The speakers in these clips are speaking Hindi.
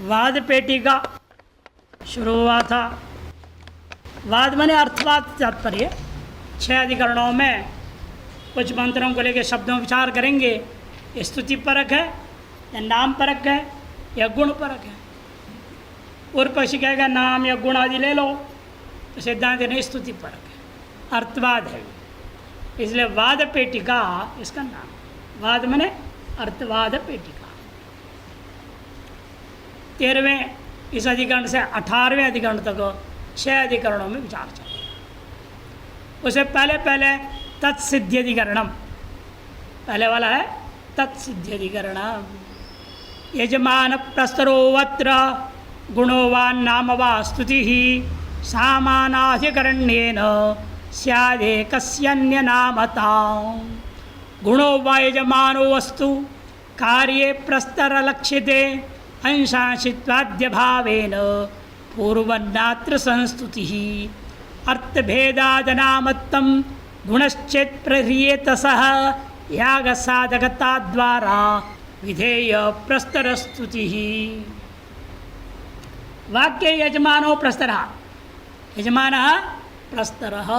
वाद पेटिका शुरू हुआ था। वाद माने अर्थवाद तात्पर्य। 6 अधिकरणों में कुछ मंत्रों को लेकर शब्दों विचार करेंगे। स्तुति परक है या नाम परक है या गुण परक है। पूर्व पक्षी कहेगा नाम या गुण आदि ले लो, तो सिद्धांत ने स्तुति परक है, अर्थवाद है। इसलिए वाद पेटिका इसका नाम। वाद माने अर्थवाद पेटिका। 13वें इस अधिकरण से 18वें अधिकरण तक 6 अधिकरणों में विचार चलेगा। उसे पहले तत्सिद्धि अधिकरणम, पहले वाला है तत्सिद्धि अधिकरणम। यजमान प्रस्तरोवत्र गुणोवान नाम वा स्तुति सामानाधिकरण्येन स्यादेकस्यन्य नामता। गुणो वा यजमानो वस्तु कार्ये प्रस्तरलक्षिते अंशांशित्वाद्य भावेन पूर्वन्नात्र संस्तुति अर्थभेदादनामत्तं गुणश्चेत् प्रह्रियेतसः यागसाधकता द्वारा विधेय प्रस्तरस्तुति। वाक्य यजमानो प्रस्तरः, यजमानः प्रस्तरः।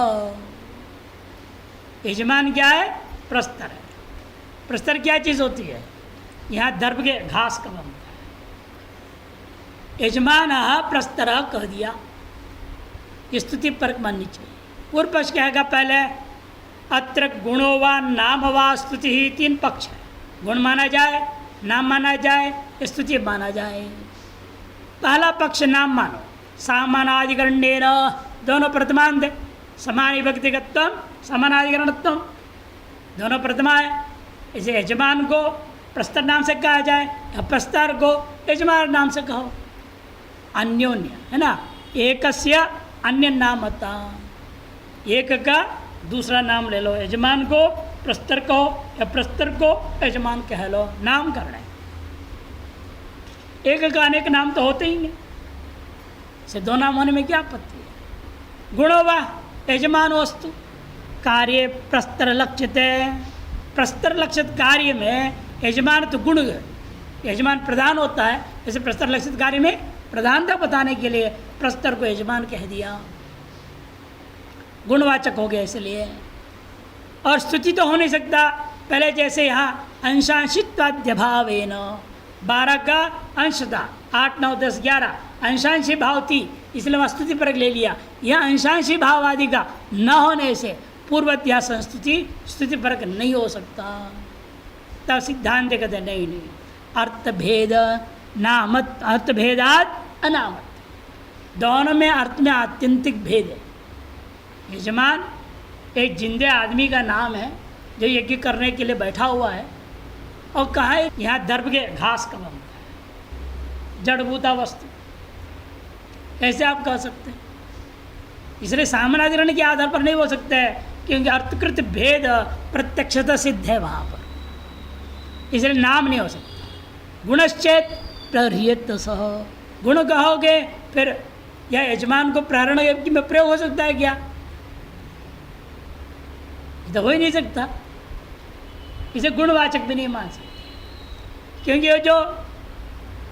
यजमान क्या है? प्रस्तर है। प्रस्तर क्या चीज़ होती है? यहाँ दर्भ के घास का बनता है। यजमान प्रस्तर कह दिया, स्तुति परक माननी चाहिए। पूर्व पक्ष कहेगा पहले अत्र गुणो वा नाम वा स्तुति ही 3 पक्ष है। गुण माना जाए, नाम माना जाए, स्तुति माना जाए। पहला पक्ष नाम मानो, सामानाधिकरणेन, दोनों प्रथमांत, समान विभक्तिगत्वम समानाधिकरणत्वम, दोनों प्रथमा है। इसे यजमान को प्रस्तर नाम से कहा जाए या प्रस्तर को यजमान नाम से कहो। अन्योन्य है ना, एकस्य अन्य नामता, एक का दूसरा नाम ले लो। यजमान को प्रस्तर कहो या प्रस्तर को यजमान कह लो, नाम करना है। एक का अनेक नाम तो होते ही नहीं, से 2 नाम होने में क्या आपत्ति है। गुणो वा यजमान वस्तु कार्य प्रस्तर लक्षित है। प्रस्तर लक्षित कार्य में यजमान तो गुण, यजमान प्रधान होता है, जैसे प्रस्तर लक्षित कार्य में प्रधानता बताने के लिए प्रस्तर को यजमान कह दिया, गुणवाचक हो गया इसलिए। और स्तुति तो हो नहीं सकता पहले, जैसे यहाँ अंशांशित्वाद्य भावेन, 12 का अंश था, 8, 9, 10, 11 अंशांशी भाव थी, इसलिए वह स्तुति परक ले लिया। यह अंशांशी भाव आदि का न होने से पूर्वत्या संस्तुति स्तुति परक नहीं हो सकता। तब सिद्धांत कहते नहीं, अर्थभेद नामत, अर्थभेदात अनामत, दोनों में अर्थ में आत्यंतिक भेद है। यजमान एक जिंदे आदमी का नाम है जो यज्ञ करने के लिए बैठा हुआ है, और कहाँ है? यहाँ दर्भ के घास का बनता है, जड़भूता वस्तु। कैसे आप कह सकते हैं? इसलिए सामानाधिकरण के आधार पर नहीं हो सकता है, क्योंकि अर्थकृत भेद प्रत्यक्षता सिद्ध है वहाँ पर, इसलिए नाम नहीं हो सकता। गुणश्चेत प्रह्रियत सह, गुण कहोगे फिर यह यजमान को प्रारण यज्ञ में प्रयोग हो सकता है क्या? तो हो ही नहीं सकता। इसे गुणवाचक भी नहीं मान सकते, क्योंकि ये जो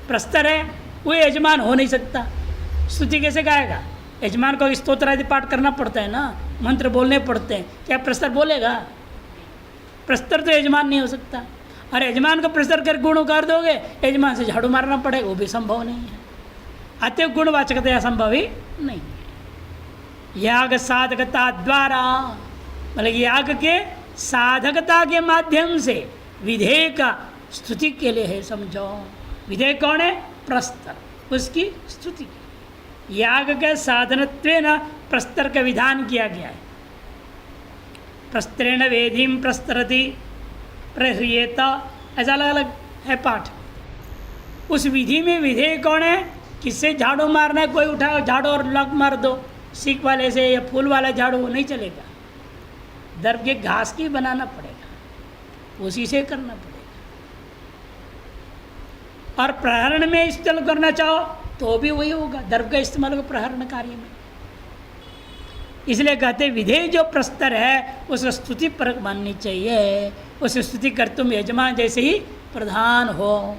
प्रस्तर है वो यजमान हो नहीं सकता। स्तुति कैसे गाएगा? यजमान को स्तोत्र आदि पाठ करना पड़ता है ना, मंत्र बोलने पड़ते हैं। क्या प्रस्तर बोलेगा? प्रस्तर तो यजमान नहीं हो सकता। और यजमान को प्रस्तर कर गुण कर दोगे, यजमान से झाड़ू मारना पड़ेगा, वो भी संभव नहीं है। अतः गुणवाचकता संभव ही नहीं है। याग साधकता द्वारा, मतलब याग के साधकता के माध्यम से विधेय का स्तुति के लिए है, समझो। विधेय कौन है? प्रस्तर, उसकी स्तुति। याग के साधनत्वेन प्रस्तर का विधान किया गया है। प्रस्तरेण वेदीम प्रस्तरति प्रह्रियेत, ऐसा अलग अलग है पाठ। उस विधि में विधेय कौन है? किससे झाड़ू मारना है? कोई उठाओ झाड़ू और लग मार दो, सीख वाले से या फूल वाला झाड़ू नहीं चलेगा। दर्भ के घास की बनाना पड़ेगा, उसी से करना पड़ेगा। और प्रहरण में इस्तेमाल करना चाहो तो भी वही होगा, दर्भ का इस्तेमाल होगा प्रहरण कार्य में। इसलिए कहते विधेय जो प्रस्तर है उस स्तुति परक माननी चाहिए। उस स्तुति कर तुम यजमान जैसे ही प्रधान हो।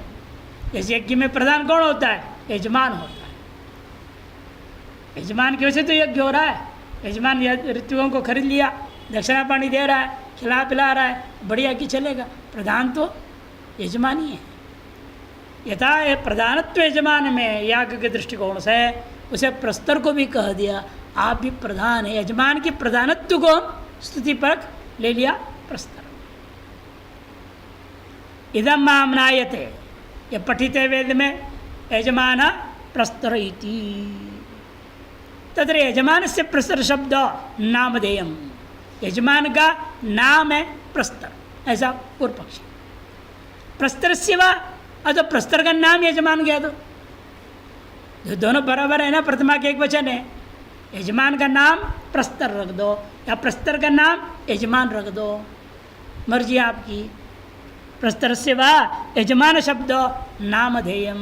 जैसे यज्ञ में प्रधान कौन होता है? यजमान होता है। यजमान की वजह से तो यज्ञ हो रहा है। यजमान ऋतुओं को खरीद लिया, दक्षिणा पानी दे रहा है, खिला पिला रहा है, बढ़िया कि चलेगा। प्रधान तो यजमान ही है। यथा प्रधानत्व यजमान में याग के दृष्टिकोण से उसे प्रस्तर को भी कह दिया, आप भी प्रधान है। यजमान के प्रधानत्व को स्तुति परक ले लिया प्रस्तर। इदम मामनायते, ये पठित है वेद में, यजमान प्रस्तर इति। तत्र यजमान से प्रस्तर शब्द नामधेयम, यजमान का नाम है प्रस्तर, ऐसा पूर्व पक्ष। प्रस्तर से वा, तो प्रस्तर का नाम यजमान गया, तो जो दोनों बराबर है ना, प्रथमा के एक वचन है। यजमान का नाम प्रस्तर रख दो या प्रस्तर का नाम यजमान रख दो, मर्जी आपकी। प्रस्तर से वा यजमान शब्द नामधेयम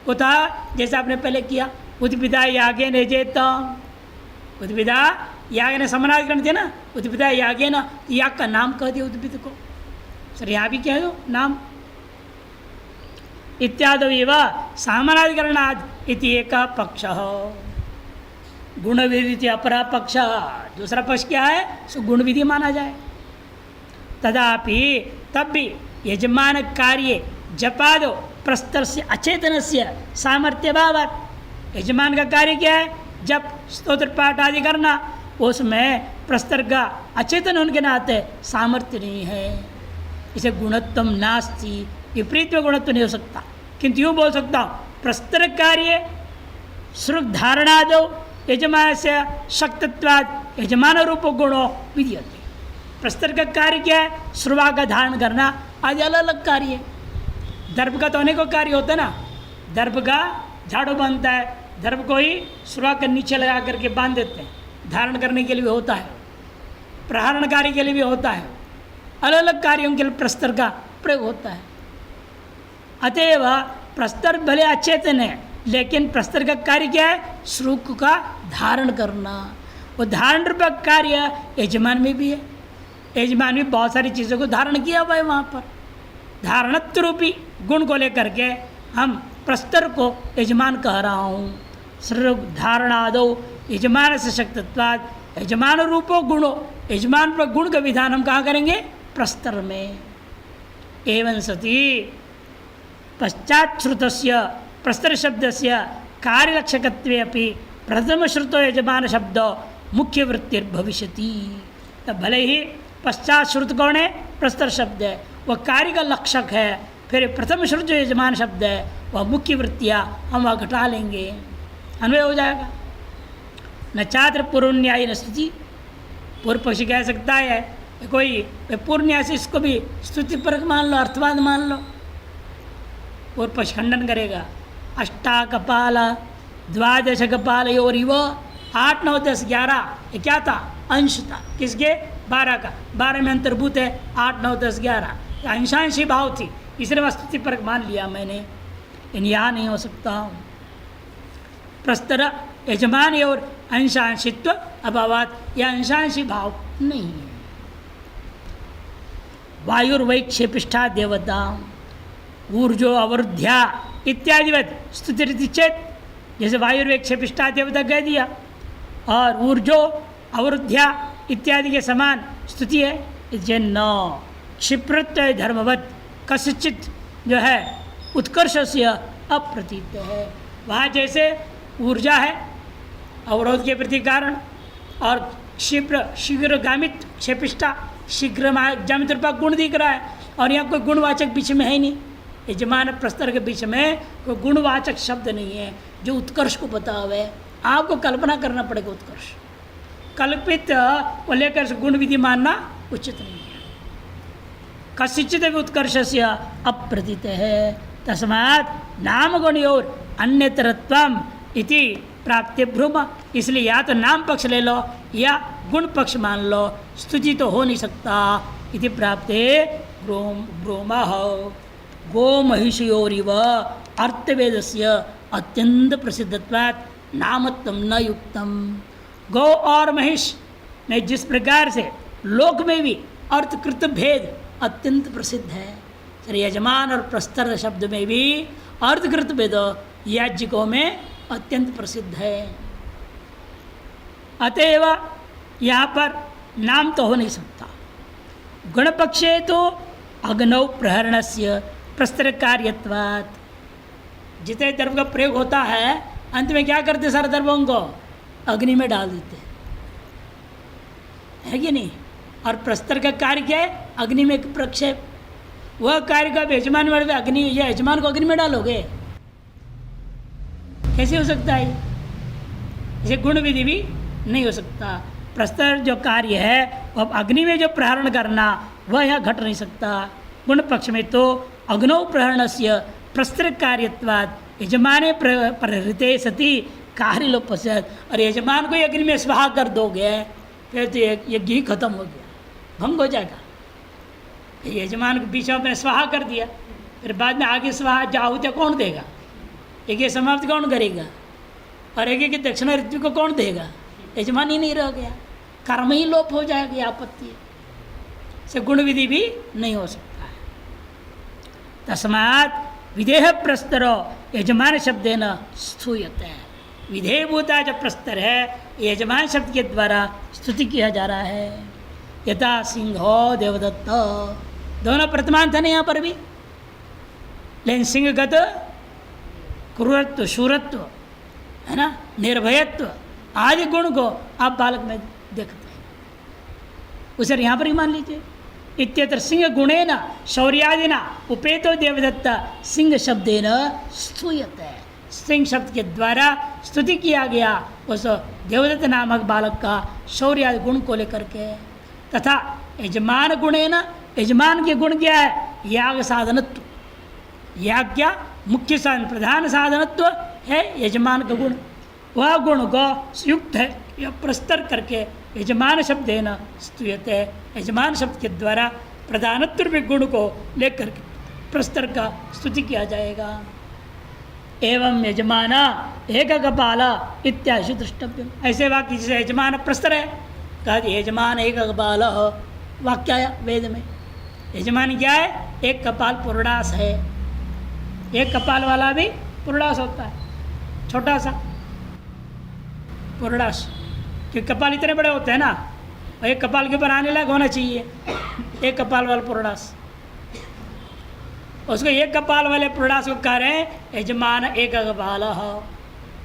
कुथा, जैसे आपने पहले किया, उद्भिदा यागे न जेत, उद्भिदा याग ने समानाधिकरण दिया ना, उद्भिदा यागे न, याग का नाम कह दिया उद्भिद को, सर यहाँ भी कह दो नाम। इत्यादि एवं सामानाधिकरणाद इति एक पक्ष, गुण विधि अपरा पक्ष, दूसरा पक्ष क्या है, सो गुण विधि माना जाए। तदापि तब भी यजमान कार्य जपादो प्रस्तर से अचेतन से सामर्थ्य भावात, यजमान का कार्य क्या है, जब स्तोत्र पाठ आदि करना, उसमें प्रस्तर का अचेतन होने के नाते सामर्थ्य नहीं है। इसे गुणत्व नास्ति, विपरीत में गुणत्व नहीं हो सकता, किंतु यूँ बोल सकता हूँ, प्रस्तर कार्य श्रुत धारणादो यजमान से शक्तत्वाद यजमान रूप गुणों विधीयते। प्रस्तर का कार्य क्या है, श्रुवा का धारण करना आदि अलग अलग कार्य है। दर्भ का तो अनेकों कार्य होता है ना, दर्भ का झाड़ू बनता है, दर्भ को ही श्रुवा के नीचे लगा करके बांध देते हैं, धारण करने के लिए भी होता है, प्रहरण कार्य के लिए भी होता है, अलग अलग कार्यों के लिए प्रस्तर का प्रयोग होता है। अतएव प्रस्तर भले अचेतन है, लेकिन प्रस्तर का कार्य क्या है, श्रुक का धारण करना। वो धारण रूप कार्य यजमान में भी है। यजमान भी बहुत सारी चीज़ों को धारण किया हुआ है। वहाँ पर धारणत्व रूपी गुण को लेकर के हम प्रस्तर को यजमान कह रहा हूँ। श्रुक धारणादो यजमान से शक्तत्वाद यजमान रूपो गुणो, यजमान पर गुण का विधान हम कहाँ करेंगे, प्रस्तर में। एवं सती पश्चात श्रुतस्य प्रस्तर शब्दस्य कार्यलक्षकत्वे अपि प्रथम श्रुतो यजमान शब्द मुख्य वृत्तिर्भविष्यति। तब भले ही पश्चात श्रुत कौन है, प्रस्तर शब्द है, वह कार्य का लक्षक है। फिर प्रथम श्रुत जो यजमान शब्द है वह मुख्य वृत्तियाँ हम वह घटा लेंगे, अन्वय हो जाएगा। न छात्र पूर्व न्याय न स्तुति, पूर्व पक्षी कह सकता है कोई पूर्व न्याय से इसको भी स्तुति परक मान लो, अर्थवाद मान लो, पूर्व पक्ष खंडन करेगा। अष्टा कपाल द्वादश कपाल और इव 8 9 10 11 ये क्या था, अंश था, किसके, 12 का, 12 में अंतर्भूत है 8 9 10 11, अंशांशी भाव थी, इसलिए वस्तुति परक मान लिया मैंने, इन यहाँ नहीं हो सकता। प्रस्तर यजमान और अंशांशित्व अभावात, यह अंशांशी भाव नहीं है। वायुर्वैक्षेपिष्ठा देवता ऊर्जो अवरुद्ध्या इत्यादिवत स्तुति चेत, जैसे वायुर्वैक्षेपिष्ठा देवता कह दिया और ऊर्जो अवरुद्ध्या इत्यादि के समान स्तुति है। जन क्षिप्रत्य धर्मवत कस्यचित जो है उत्कर्ष से अप्रतीत है। वहाँ जैसे ऊर्जा है अवरोध के प्रति कारण, और क्षिप्र शीघ्रगामित क्षेपिष्ठा शीघ्र जामित रूपा गुण दिख रहा है, और यहाँ कोई गुणवाचक बीच में है नहीं, यजमान प्रस्तर के बीच में कोई गुणवाचक शब्द नहीं है जो उत्कर्ष को बतावे। आपको कल्पना करना पड़ेगा उत्कर्ष, कल्पित को लेकर गुण विधि मानना उचित नहीं है। कस्यचित उत्कर्ष से अप्रतीत है, तस्मात् नाम गुणयोर अन्यतरत्वम इति प्राप्ति भ्रूम, इसलिए या तो नाम पक्ष ले लो या गुण पक्ष मान लो, स्तुति तो हो नहीं सकता। इति प्राप्ते भ्रूमः गो महिषयोरिव अर्थवेदस्य अत्यंत प्रसिद्धत्वात् नामत्वं न युक्तम। गौ और महिष में जिस प्रकार से लोक में भी अर्थकृत भेद अत्यंत प्रसिद्ध है, यजमान और प्रस्तर शब्द में भी अर्थकृत भेद याज्ञिकों में अत्यंत प्रसिद्ध है। अतएव यहाँ पर नाम तो हो नहीं सकता। गुण पक्षे तो अग्नौ प्रहरणस्य प्रस्तर कार्यत्वात्, जितने द्रव्य का प्रयोग होता है अंत में क्या करते सारे द्रव्यों को अग्नि में डाल देते है कि नहीं। और प्रस्तर का कार्य क्या है, अग्नि में प्रक्षेप। वह कार्य का यजमान में अग्नि, या यजमान को अग्नि में डालोगे, कैसे हो सकता है? इसे गुण विधि भी नहीं हो सकता। प्रस्तर जो कार्य है वह अग्नि में जो प्रहरण करना वह यहाँ घट नहीं सकता। गुण पक्ष में तो अग्नौ प्रहरणस्य प्रस्तर कार्यत्वात् यजमाने प्रहृते सती कार्य लोपस्यात्, और यजमान को अग्नि में स्वाहा कर दोगे फिर तो यज्ञ ही खत्म हो गया, भंग हो जाएगा। यजमान को बीच में स्वाहा कर दिया, फिर बाद में आगे स्वाहा आहुति कौन देगा? एक समाप्त कौन करेगा? और एक की दक्षिणा ऋतु को कौन देगा? यजमान ही नहीं रह गया, कर्म ही लोप हो जाएगी, आपत्ति से गुण विधि भी नहीं हो सकता है। तस्मात् विधेय प्रस्तरो यजमान शब्देन स्तूयते है। विधेयभूता जो प्रस्तर है यजमान शब्द के द्वारा स्तुति किया जा रहा है। यथा सिंहो देवदत्त, दोनों प्रतिमान थे ना यहाँ पर भी, लेकिन सिंहगत क्रूरत्व, शूरत्व है ना, निर्भयत्व आदि गुण को आप बालक में देखते हैं, उसे यहाँ पर ही मान लीजिए। इत्यत्र सिंह गुणेन शौर्यादिना उपेतो देवदत्त सिंह शब्देन स्तूयते, सिंह शब्द के द्वारा स्तुति किया गया उस देवदत्त नामक बालक का शौर्यादि गुण को लेकर के। तथा यजमान गुणेन, यजमान के गुण क्या है? याग साधनत्व, याग क्या मुख्य साधन प्रधान साधनत्व है यजमान का गुण, वह गुण को युक्त है यह प्रस्तर करके यजमान शब्द है न स्तुयते, यजमान शब्द के द्वारा प्रधानत्व रूपी गुण को लेकर के प्रस्तर का स्तुति किया जाएगा। एवं यजमान एक कपाल इत्यादि द्रष्टव्यम, ऐसे वाक्य जैसे यजमान प्रस्तर है, कहा यजमान एक कपाल वाक्य आया वेद में। यजमान क्या है? एक कपाल पूर्णास है। एक कपाल वाला भी पूर्णास होता है, छोटा सा पूर्णास, क्योंकि कपाल इतने बड़े होते हैं ना, और एक कपाल के ऊपर आने लायक होना चाहिए एक कपाल वाला पूर्णास। उसको एक कपाल वाले पूर्णास को कह रहे हैं यजमान एक कपाल।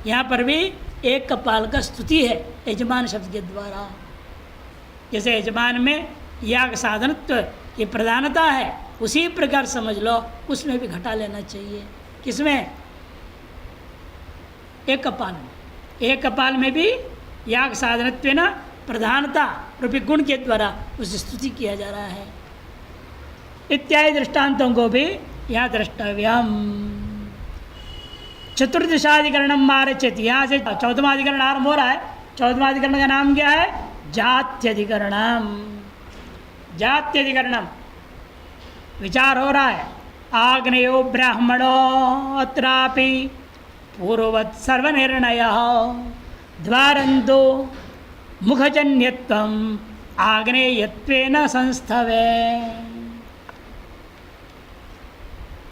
यहाँ पर भी एक कपाल का स्तुति है यजमान शब्द के द्वारा। जैसे यजमान में याग साधनत्व की प्रधानता है, उसी प्रकार समझ लो उसमें भी घटा लेना चाहिए। किसमें? एक कपाल में। एक कपाल में भी याग साधनत्व ना प्रधानता रूपी गुण के द्वारा उसे स्तुति किया जा रहा है। इत्यादि दृष्टांतों को भी यहाँ द्रष्टव्यम। चतुर्दशाधिकरणम मारचेत, यहाँ से 14वां अधिकरण आरंभ हो रहा है। 14वां अधिकरण का नाम क्या है? जात्यधिकरणम। जात्यधिकरणम विचार हो रहा है। आग्नेयो ब्राह्मणो अत्रापि पूर्ववत् सर्वनिर्णय द्वारंतो मुखजन्यत्वम आग्नेयत्वेन संस्थवे।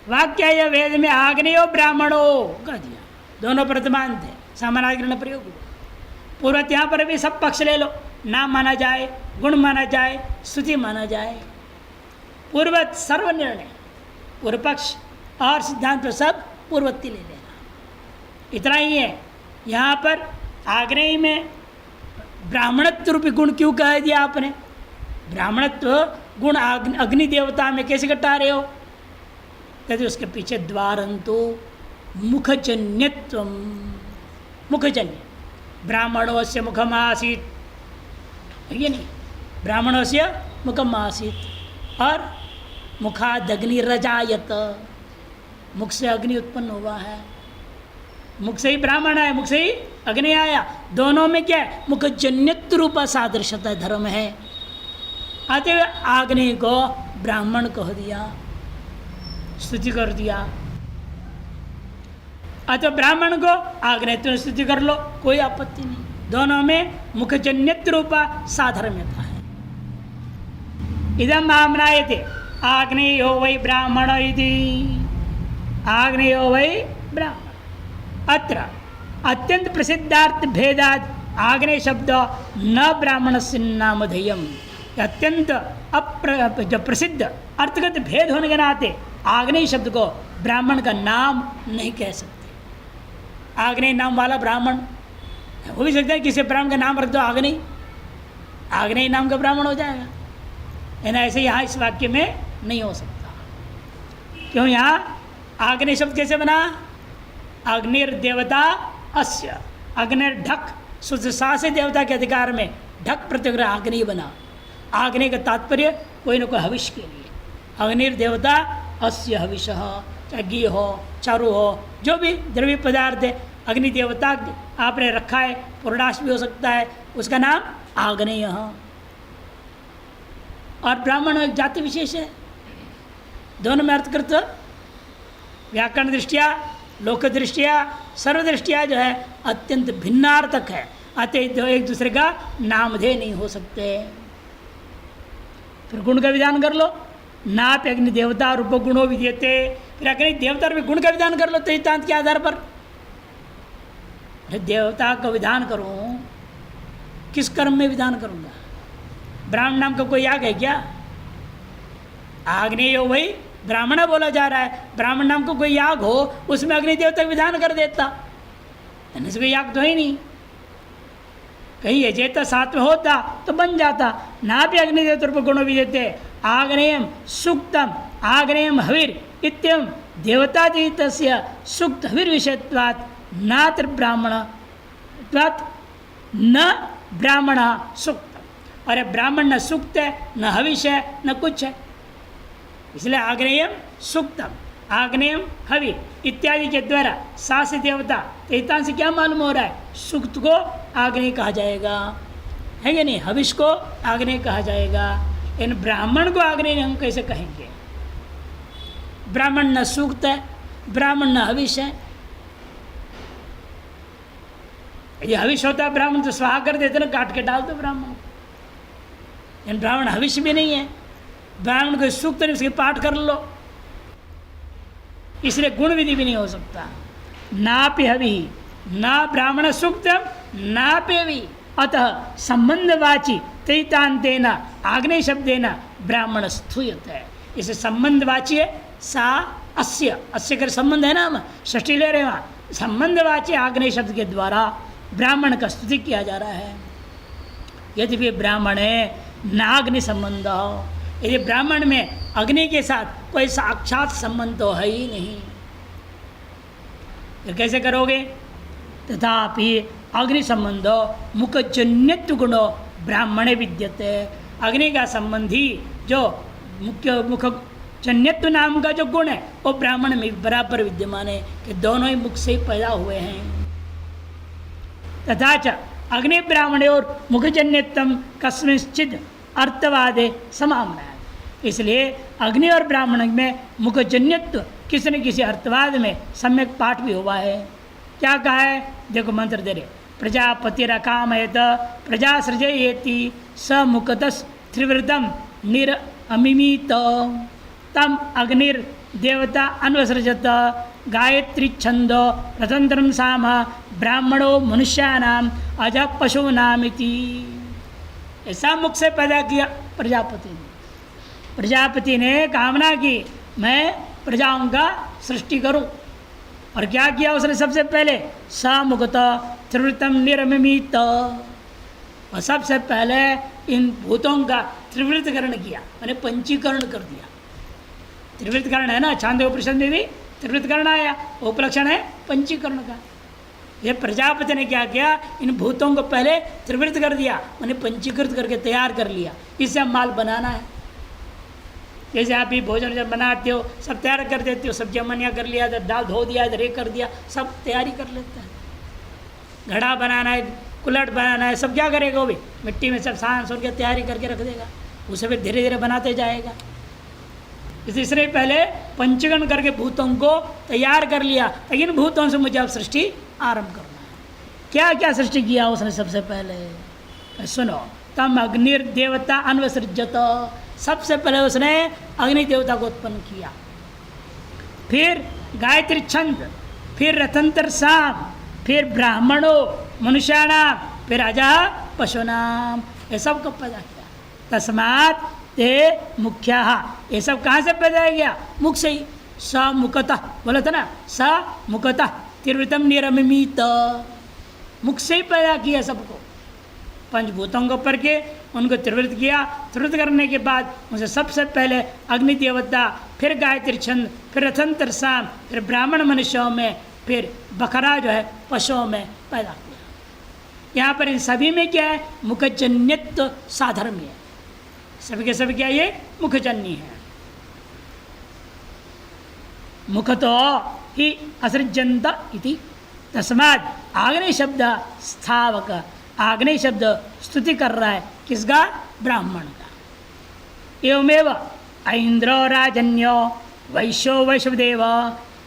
वाक्य या वेद में आग्नेयो ब्राह्मणो कह दिया, दोनों प्रतिमान थे, समानाधिकरण प्रयोग हुआ। पूर्वत यहाँ पर भी सब पक्ष ले लो, नाम माना जाए, गुण माना जाए, स्तुति माना जाए। पूर्वत सर्वनिर्णय, पूर्व पक्ष और सिद्धांत पर सब पूर्वत्ति ले लेना, इतना ही है। यहाँ पर आग्नेय में ब्राह्मणत्व रूपी गुण क्यों कह दिया आपने? ब्राह्मणत्व गुण अग्नि देवता में कैसे घटा रहे हो? कहते उसके पीछे द्वारंतो मुखजन्यत्व, मुखजन्य ब्राह्मणों से मुखम आसीत, ये नहीं, ब्राह्मणों से मुखम आसीत और मुखादग्नि रजायत, मुख से अग्नि उत्पन्न हुआ है, मुख से ही ब्राह्मण है, मुख से ही अग्नि आया। दोनों में क्या है? मुखजन्यत्व रूपा सादृश्यता धर्म है। अतः आग्नि को ब्राह्मण कह दिया, स्तुति कर दिया। अतः ब्राह्मण को आग्नेय स्तुति कर लो, कोई आपत्ति नहीं। दोनों में मुखजन्यत्व रूपा साधर्म्यता है। इदम आमनायते आग्नेयो वै ब्राह्मण इति, आग्नेयो वै ब्राह्मण, अत्र अत्यंत प्रसिद्धार्थ भेदाद आग्नेय शब्द न ब्राह्मण से नामधेयम। अत्यंत जो प्रसिद्ध अर्थगत भेद होने के नाते आग्नेय शब्द को ब्राह्मण का नाम नहीं कह सकते। आग्नेय नाम वाला ब्राह्मण हो भी सकता है, किसी ब्राह्मण का नाम रख दो आग्नेय, आग्नेय नाम का ब्राह्मण हो जाएगा, है ना। ऐसे यहाँ इस वाक्य में नहीं हो सकता। क्यों? यहाँ आग्नेय शब्द कैसे बना? अग्निर्देवता अस्य, अग्निर ढक, शुद्ध सा से देवता के अधिकार में ढक प्रत्यग्र आग्नेय बना। आग्नेय का तात्पर्य कोई न कोई हविष के लिए। अग्निर्देवता अस्य हविष, चाहे घी हो, चारू हो, जो भी द्रव्य पदार्थ है अग्नि देवता आपने रखा है, पूर्णाश भी हो सकता है, उसका नाम आग्नेय। और ब्राह्मण एक जाति विशेष है, दोनों में अर्थ व्याकरण दृष्टिया, लोक दृष्टिया, सर्वदृष्टिया जो है अत्यंत भिन्नार्थक है। अतः एक दूसरे का नामधेय नहीं हो सकते। फिर गुण का विधान कर लो, नाप अग्नि देवता रूप गुणों विद्यते। फिर अग्नि देवता रूप गुण का विधान कर लो तैतांत के आधार पर। देवता का विधान करूं, किस कर्म में विधान करूंगा? ब्राह्मण नाम का कोई याग है क्या? आग्नेय वही ब्राह्मण बोला जा रहा है, ब्राह्मण नाम को कोई याग हो उसमें अग्नि देवता का विधान कर देता, कोई याग तो ही नहीं। कहीं यजेता साथ में होता तो बन जाता। ना भी अग्नि देवता रूप गुणों भी देते। आग्नेयम सुक्तम आग्नेयम हविर इत्यम देवतातीतस्य सुक्त हविर विषयत्वात् नात्र ब्राह्मण न ब्राह्मण सुक्त। अरे ब्राह्मण न सुक्त है, न हविष है, न कुछ है, इसलिए आग्नेयम सुक्तम आग्नेयम हवि इत्यादि के द्वारा सा से देवता तैतान से क्या मालूम हो रहा है? सुक्त को आग्नेय कहा जाएगा, है कि नहीं? हविष को आग्नेय कहा जाएगा। इन ब्राह्मण को आग्नेय हम कैसे कहेंगे? ब्राह्मण न सूक्त है, ब्राह्मण न हविष है। ये हविष होता है ब्राह्मण तो स्वाहा कर देते ना, काट के डाल दो ब्राह्मण। इन ब्राह्मण हविष भी नहीं है, ब्राह्मण को सूक्त नहीं, उसके पाठ कर लो, इसलिए गुण विधि भी नहीं हो सकता। नापि हवि ना ब्राह्मण सूक्तम नापि हवि, अतः संबंधवाची तैतांतेन आग्नेय शब्देन ब्राह्मण स्थूयते है। इसे संबंधवाची है सा अस्य, अस्य कर संबंध है ना, हम षष्ठी ले रहे हैं वहाँ। संबंधवाची आग्नेय शब्द के द्वारा ब्राह्मण का स्तुति किया जा रहा है। यदि वे ब्राह्मण है नाग्नि संबंध हो, यदि ब्राह्मण में अग्नि के साथ कोई साक्षात संबंध तो है ही नहीं, फिर कैसे करोगे? तथापि अग्नि संबंधो मुखजन्यत्व गुणो ब्राह्मणे विद्यते। अग्नि का संबंधी जो मुख्य मुखजन्यत्व नाम का जो गुण है वो ब्राह्मण में बराबर विद्यमान है कि दोनों ही मुख से पैदा हुए हैं। तथा च अग्नि ब्राह्मणे और मुखजन्यत्व कस्मिंश्चित् अर्थवादे समामना है। इसलिए अग्नि और ब्राह्मण में मुखजन्यत्व किसी न किसी अर्थवाद में सम्यक पाठ भी हुआ है। क्या कहा है? देखो मंत्र दे रहे, प्रजापतिरकामयत प्रजा सृजयेति स मुखतस् त्रिवृतम निर अमिमीत तम अग्निर देवता अन्वसृजत गायत्री छंदो रतंत्रम साम ब्राह्मणो मनुष्यानाम अज पशूनामिति। ऐसा मुख से पैदा किया प्रजापति ने। प्रजापति ने कामना की मैं प्रजाओं का सृष्टि करूं, और क्या किया उसने? सबसे पहले सामुगत त्रिवृतम निरमित, और सबसे पहले इन भूतों का त्रिवृतकरण किया, मैंने पंचीकरण कर दिया। त्रिवृतकरण है ना, छांदोग्य उपनिषद में भी त्रिवृतकरण आया, उपलक्षण है पंचीकरण का। ये प्रजापति ने क्या किया? इन भूतों को पहले त्रिवृत कर दिया, मैंने पंचीकृत करके तैयार कर लिया। इससे हम माल बनाना है। जैसे आप भी भोजन जब बनाते हो सब तैयार कर देते हो, सब्जियां मनिया कर लिया, दाल धो दिया, इधर ये कर दिया, सब तैयारी कर लेते हैं। घड़ा बनाना है, कुल्हड़ बनाना है, सब क्या करेगा? वो भी मिट्टी में सब सांस और के तैयारी करके रख देगा, उसे फिर धीरे धीरे बनाते जाएगा। इसलिए पहले पंचीकरण करके भूतों को तैयार कर लिया, लेकिन भूतों से मुझे अब सृष्टि आरंभ करना है। क्या क्या सृष्टि किया उसने? सबसे पहले सुनो, तम अग्निर देवता अन्वसृजत, सबसे पहले उसने अग्नि देवता को उत्पन्न किया। फिर गायत्री छंद, फिर रतंतर साम, फिर ब्राह्मणों मनुष्याणाम, फिर अजा पशुनाम, ये सब को पैदा किया। तस्मात् ते मुख्या, ये सब कहाँ से पैदा गया? मुख से ही। स मुखतः बोला था ना, स मुखतः त्रिवृतम निरमित, मुख से ही पैदा किया सबको। पंचभूतों को पर के उनको त्रिवृत किया। त्रिवृत करने के बाद उनसे सबसे पहले अग्नि देवता, फिर गायत्री छंद, फिर रथंतर साम, फिर ब्राह्मण मनुष्यों में, फिर बकरा जो है पशुओं में पैदा किया। यहाँ पर इन सभी में क्या है? मुखजन्यत्व साधर्म्य है। सभी के सभी क्या? ये मुखजन्य है। मुखतो ही असृजंत इति तस्मात् आग्नेय शब्द स्थावक, आग्नेय शब्द स्तुति कर रहा है किसका? ब्राह्मण का। एवमेव ऐन्द्रो राजन्यो वैश्यो वैश्वदेव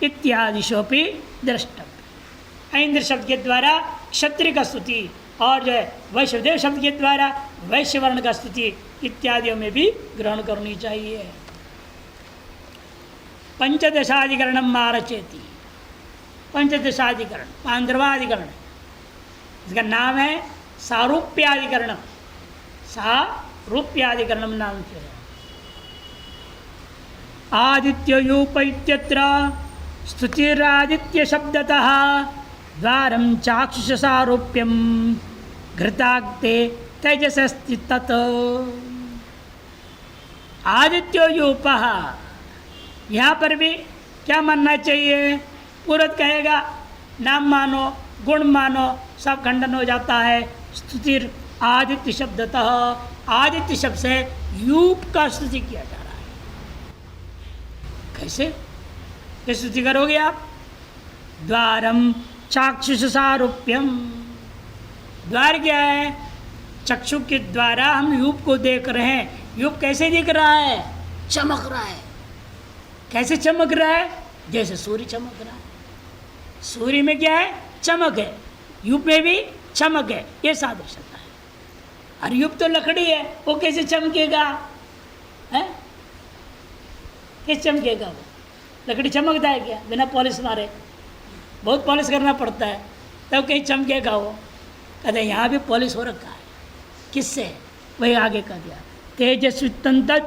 इत्यादिशोपि द्रष्टव्य। ऐन्द्र शब्द के द्वारा क्षत्रिय का स्तुति और जो है वैश्वदेव शब्द के द्वारा वैश्य वर्ण का स्तुति इत्यादियों में भी ग्रहण करनी चाहिए। पंचदशाधिकरण मारचेति, पंचदशाधिकरण 15वां अधिकरण, इसका नाम है सारूप्याधिकरण। सारूप्याधिकरण नाम से है। आदित्योयूप इत्यत्र स्तुतिरादित्य शब्दतः द्वारं चाक्षुष सारूप्यम घृताक्ते तेजसस्ति तत्। आदित्योयूप, यहाँ पर भी क्या मानना चाहिए? पूर्वत कहेगा नाम मानो, गुण मानो, सब खंडन हो जाता है। स्तुतिर आदित्य शब्दतः, आदित्य शब्द से यूप का स्तुति किया जा रहा है। कैसे स्तुति करोगे आप? द्वारम चाक्षुष सारूप्यम, द्वार क्या है? चक्षु के द्वारा हम यूप को देख रहे हैं। यूप कैसे दिख रहा है? चमक रहा है। कैसे चमक रहा है? जैसे सूर्य चमक रहा है। सूर्य में क्या है? चमक है। यूप में भी चमक है। ये सादृश्य है। और यूप तो लकड़ी है, वो कैसे चमकेगा? है कैसे चमकेगा? वो लकड़ी चमकता है क्या बिना पॉलिश मारे? बहुत पॉलिश करना पड़ता है तब कहीं चमकेगा वो। कहते यहाँ भी पॉलिश हो रखा है। किससे? वही आगे कह दिया तेजस्वी तंत्र,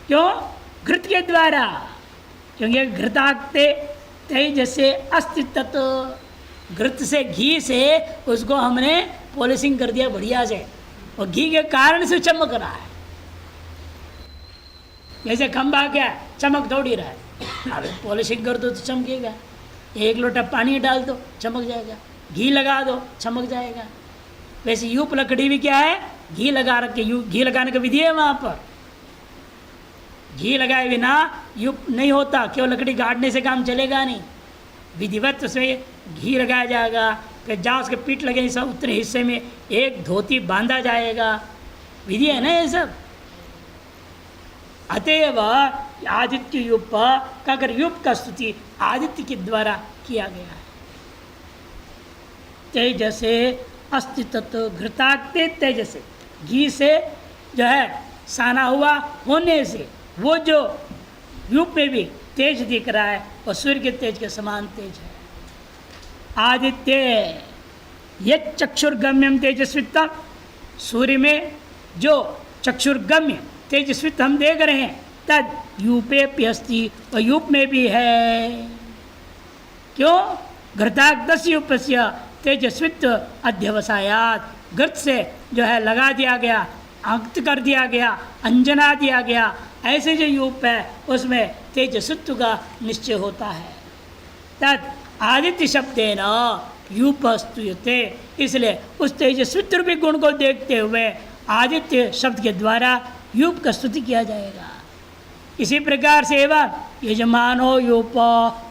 क्यों? घृत के द्वारा, क्योंकि घृताक्ते तेजसे अस्तित्व, घृत से घी से उसको हमने पॉलिशिंग कर दिया बढ़िया से, और घी के कारण से चमक रहा है। जैसे खंभा क्या चमक थोड़ी रहा है, अब पॉलिशिंग कर दो तो चमकेगा। एक लोटा पानी डाल दो चमक जाएगा, घी लगा दो चमक जाएगा। वैसे यूप लकड़ी भी क्या है? घी लगा रखे। घी लगाने का विधि है वहाँ पर। घी लगाए बिना यूप नहीं होता, केवल लकड़ी गाड़ने से काम चलेगा नहीं। विधिवत उसमें घी लगाया जाएगा, फिर जहाँ उसके पीठ लगे सब उतने हिस्से में एक धोती बांधा जाएगा। विधि है ना ये सब। अतएव आदित्य यूप का, अगर यूप का स्तुति आदित्य के द्वारा किया गया है। तेजसे अस्तित्व घृताक्ते तेजसे, घी से जो है साना हुआ होने से वो जो यूप में भी तेज दिख रहा है और सूर्य के तेज के समान तेज है। आदित्य ये चक्षुर्गम्यम तेजस्विता, सूर्य में जो चक्षुर्गम्य तेजस्वित हम देख रहे हैं तद यूपे प्यस्ति, और यूप में भी है। क्यों? घृताग्दस यूपस्य तेजस्वित्व अध्यवसायात, घृत से जो है लगा दिया गया, अंकित कर दिया गया, अंजना दिया गया। ऐसे जो यूप है उसमें तेजस्वित्व का निश्चय होता है। तद आदित्य शब्देन यूप स्तुयते, इसलिए उस तेजस्वित्व भी गुण को देखते हुए आदित्य शब्द के द्वारा यूप का स्तुति किया जाएगा। इसी प्रकार से एवं यजमानो यूप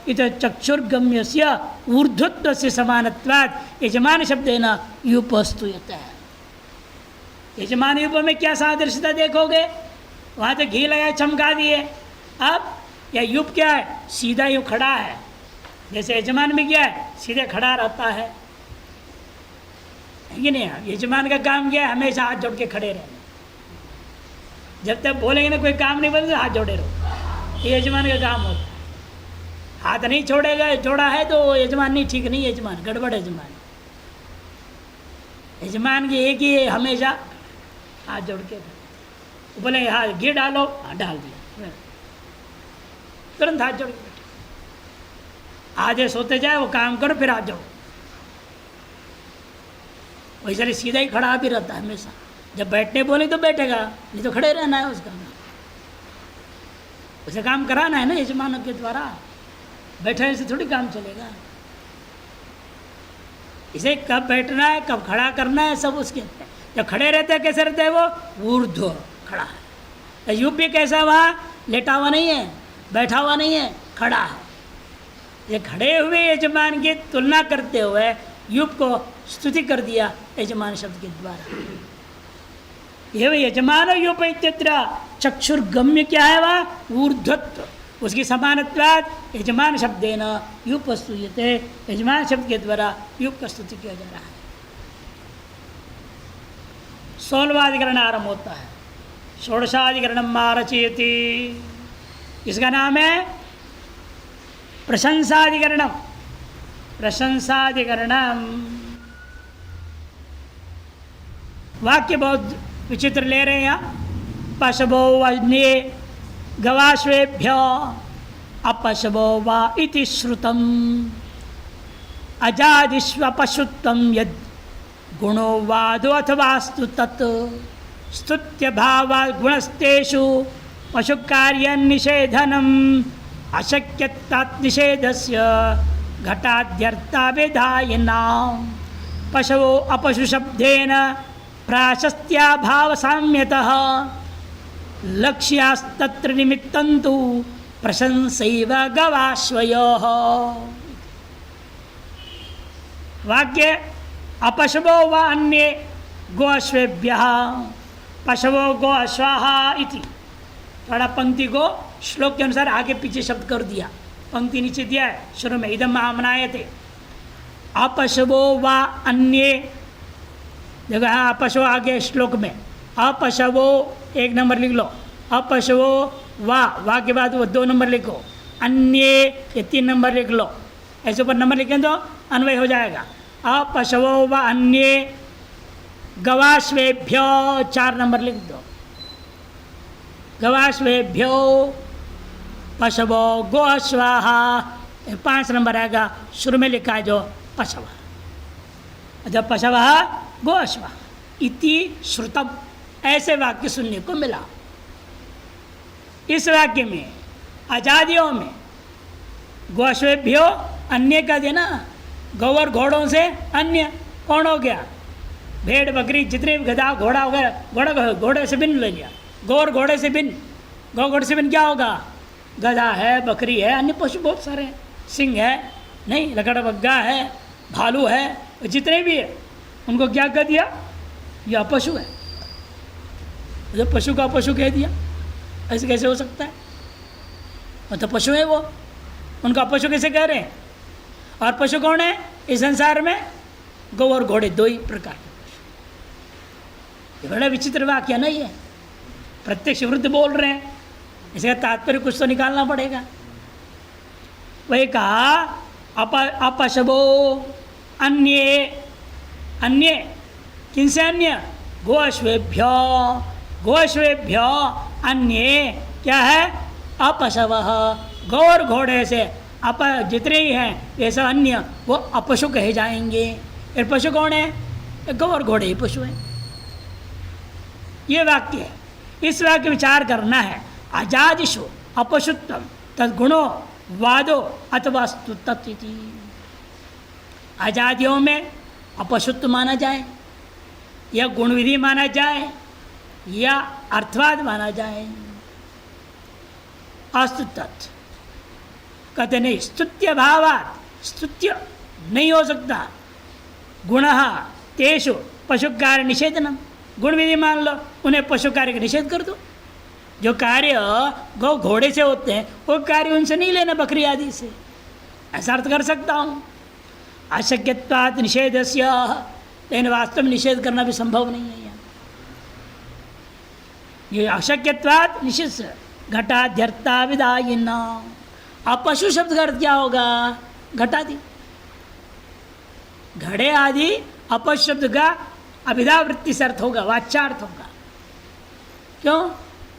इत चक्षुर्गम्यस्य ऊर्ध्वत्वस्य समानत्वात् यजमान शब्देन यूप स्तुयते है। यजमान यूप में क्या सादृश्यता देखोगे? वहाँ तो घी लगाए चमका दिए। अब यह यूप क्या है? सीधा यूँ खड़ा है। जैसे यजमान में क्या है? सीधे खड़ा रहता है कि नहीं? यजमान का काम क्या है? हमेशा हाथ जोड़ के खड़े रहना। जब तक बोलेंगे ना कोई काम नहीं बोलेंगे हाथ जोड़े रहो, ये यजमान का काम होता है। हाथ नहीं छोड़ेगा, छोड़ा है तो यजमान नहीं, ठीक नहीं, यजमान गड़बड़ यजमान। यजमान की एक ही है हमेशा, हाथ जोड़ के बोले हाँ घी डालो, हाँ डाल दिया, तुरंत हाथ जोड़ के बैठे। आधे सोते जाए वो काम करो फिर आ जाओ। वैसे सीधा ही खड़ा भी रहता है हमेशा, जब बैठने बोले तो बैठेगा, नहीं तो खड़े रहना है उसका। उसे काम कराना है ना यजमानों के द्वारा, बैठने से थोड़ी काम चलेगा। इसे कब बैठना है कब खड़ा करना है सब उसके। जब खड़े रहते हैं कैसे रहते हैं वो ऊर्ध्व खड़ा है। यूप भी कैसा वहाँ लेटा हुआ नहीं है, बैठा हुआ नहीं है, खड़ा है। ये खड़े हुए यजमान की तुलना करते हुए यूप को स्तुति कर दिया यजमान शब्द के द्वारा। यह यजमान यूप इत्यत्र चक्षुर्गम्य क्या है वह ऊर्ध्वत्व, उसकी समानत्वात् यजमान शब्देन यूप स्तूयते, यजमान शब्द के द्वारा यूप का स्तुति किया जा रहा है। 16वां अधिकरण आरंभ होता है, षोडशाधिकरणम आरचयति, इसका नाम है प्रशंसाधिकरणम। प्रशंसाधिकरणम वाक्य बहुत विचित्र ले रहे हैं यहाँ। पशवो वन्ये गवाश्वेभ्य अपशवो वा इति श्रुतम अजादिष्व पशुत्वं यद गुणो वादो अथवास्तु तत् स्तुत्य भावात् गुणस्तेषु पशुकार्य निषेधनम् अशक्यत्वात् निषेधस्य घटाद्यर्था विधायिनाम् पशवो अपशु शब्देन प्राशस्त्या भाव साम्यतः लक्ष्यास्तत्र निमित्तन्तु प्रशंसैव गवाश्वयोः। वाक्य अपशवो व अन्ये गोअश्वेभ्यः पशवो गो अश्वाः इति। थोड़ा पंक्ति को श्लोक के अनुसार आगे पीछे शब्द कर दिया, पंक्ति नीचे दिया है शुरू में, इदम महामनायते। अपशवो व अन्ये, देखो हाँ अपशवो आगे श्लोक में, अपशवो 1 नंबर लिख लो, अपशवो वा के बाद वो 2 नंबर लिखो, अन्ये ये 3 नंबर लिख लो, ऐसे ऊपर नंबर लिखें तो अन्वय हो जाएगा। अपशवो व अन्ये गवाश्वेभ्यो 4 नंबर लिख दो, गवाश्वेभ्यो पशवो गो अश्वाहा 5 नंबर आएगा, शुरू में लिखा है जो पशव, जब पशव गो अश्वा इति श्रुतम, ऐसे वाक्य सुनने को मिला। इस वाक्य में आजादियों में गोअश्वेभ्यो अन्य का देना, गौ और घोड़ों से अन्य कौन हो गया, भेड़ बकरी जितने भी गधा घोड़ा वगैरह, घोड़े से भिन्न ले लिया, गौ और घोड़े से भिन्न। गौ घोड़े से भिन्न क्या होगा, गधा है, बकरी है, अन्य पशु बहुत सारे हैं, सिंह है, नहीं लकड़बग्गा है, भालू है, जितने भी है उनको क्या कह दिया, ये अपशु है। जब पशु का अपशु कह दिया, ऐसे कैसे हो सकता है, वो तो पशु है, वो उनका अपशु कैसे कह रहे हैं। और पशु कौन है इस संसार में, गौ और घोड़े 2 ही प्रकार के पशु। ये बड़ा विचित्र वाक्य नहीं है, प्रत्यक्ष विरुद्ध बोल रहे हैं, इसका तात्पर्य कुछ तो निकालना पड़ेगा। वही कहा अपशवो अन्ये, अन्य किनसे अन्य, गोअश्वेभ्यो, गोअश्वेभ्यो अन्य क्या है, अपशवः, गौ और घोड़े से अप जितने ही हैं ये सब अन्य वो अपशु कहे जाएंगे। फिर पशु कौन है, गौ और घोड़े ही पशु हैं। ये वाक्य है, इस वाक्य विचार करना है। अजादिषु अपशुत्वं तद्गुणो वादो अथवा स्तुत्ति, आजादियों में अपशुत्व माना जाए या गुण विधि माना जाए या अर्थवाद माना जाए। अस्तुतत् कहते नहीं, स्तुत्य भावात्, स्तुत्य नहीं हो सकता। गुणः तेषु पशु कार्य निषेधनम, गुण विधि मान लो, उन्हें पशु कार्य का निषेध कर दो। जो कार्य गौ घोड़े से होते हैं वो कार्य उनसे नहीं लेना, बकरी आदि से, ऐसा अर्थ कर सकता हूँ। अशक्यत्वात् निषेधस्य, लेकिन वास्तव में निषेध करना भी संभव नहीं है। ये अशक्यत्वात् निषेध घटाध्यर्था विदायिना, अपशु शब्द का अर्थ क्या होगा? घटादि, घड़े आदि अपशु शब्द का अभिधा वृत्ति से अर्थ होगा, वाच्यार्थ होगा। क्यों?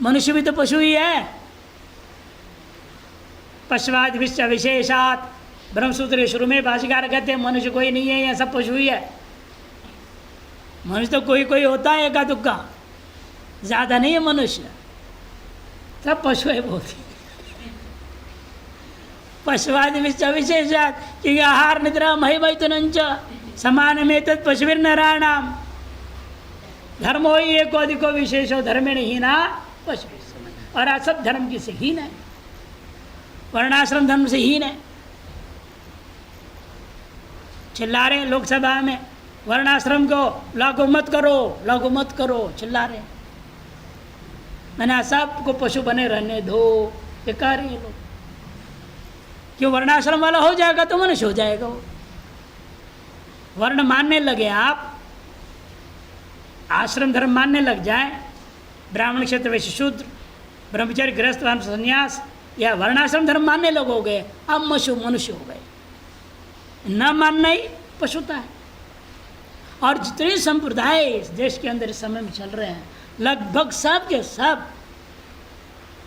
मनुष्य भी तो पशु ही है। पशुवाद विश्व विशेषात, ब्रह्मसूत्र शुरू में भाष्यकार कहते हैं मनुष्य कोई नहीं है, यह सब पशु ही है। मनुष्य तो कोई कोई होता है, एका दुक्का, ज्यादा नहीं है मनुष्य, सब पशु है बहुत। पशुवाद विश्व विशेषात कि आहार निद्रा महिमैथुनंच समान में तत् पशुर्नराणाम धर्मो ही एको अधिको विशेषो धर्मेण हीना पशु, और आज सब धर्म की से हीन है, वर्णाश्रम धर्म से हीन है। चिल्ला रहे लोकसभा में वर्णाश्रम को लागू मत करो, लागू मत करो, चिल्ला रहे। मैंने सबको पशु बने रहने दो, ये कह रहे हैं लोग। क्यों? वर्णाश्रम वाला हो जाएगा तो मनुष्य हो जाएगा वो। वर्ण मानने लगे आप, आश्रम धर्म मानने लग जाए, ब्राह्मण क्षेत्र वैश्य शूद्र, ब्रह्मचर्य गृहस्थ संन्यास या वर्णाश्रम धर्म मानने लगोगे, अब मनुष्य हो गए। न मानना ही पशुता है। और जितने संप्रदाय इस देश के अंदर इस समय में चल रहे हैं, लगभग सब के सब